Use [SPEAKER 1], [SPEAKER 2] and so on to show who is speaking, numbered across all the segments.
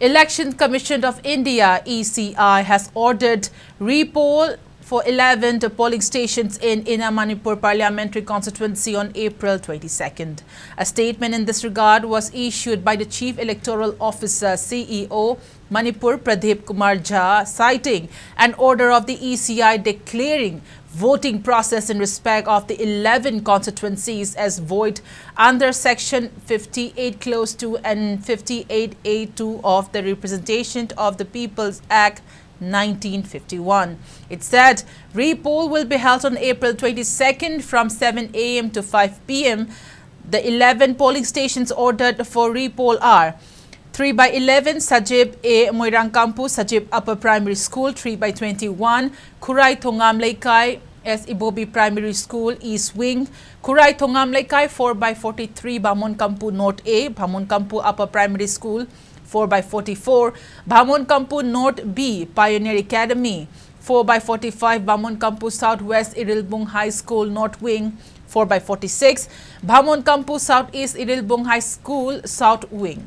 [SPEAKER 1] Election Commission of India (ECI) has ordered repoll for 11 polling stations in Inner Manipur parliamentary constituency on April 22nd. A statement in this regard was issued by the Chief Electoral Officer (CEO) Manipur Pradeep Kumar Jha, citing an order of the ECI declaring voting process in respect of the 11 constituencies as void under Section 58 Clause 2 and 58A2 of the Representation of the People's Act 1951. It said repoll will be held on April 22nd from 7 a.m. to 5 p.m. The 11 polling stations ordered for repoll are 3/11 Sajib A. Moirangkampu Sajib Upper Primary School, 3/21 Kurai Thongam Laikai S. Ibobi Primary School, East Wing, Kurai Thongam Laikai 4/43 Bhamonkampu North A, Bhamonkampu Upper Primary School, 4/44 Bhamonkampu North B, Pioneer Academy, 4/45 Bhamonkampu Southwest Irilbung High School, North Wing, 4/46 Bhamonkampu Southeast Irilbung High School, South Wing,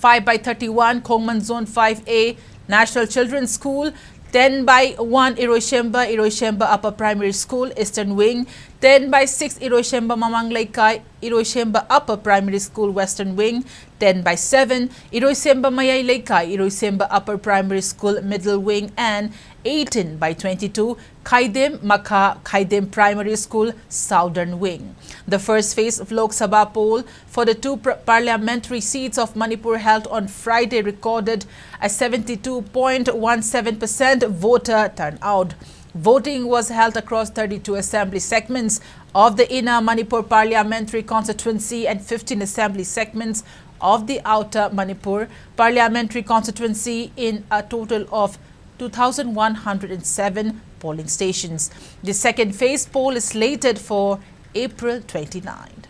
[SPEAKER 1] 5/31 Khongman Zone 5A National Children's School, 10/1 Iroishemba Upper Primary School, Eastern Wing, 10/6 Iroishemba Mamang Laikai Iroishemba Upper Primary School, Western Wing, 10/7 Iroishemba Mayay Laikai Iroishemba Upper Primary School, Middle Wing, and 18/22 Khaidem Makha Khaidem Primary School, Southern Wing. The first phase of Lok Sabha poll for the two parliamentary seats of Manipur held on Friday recorded a 72.17% voter turnout. Voting was held across 32 assembly segments of the Inner Manipur parliamentary constituency and 15 assembly segments of the Outer Manipur parliamentary constituency in a total of 2,107 polling stations. The second phase poll is slated for April 29.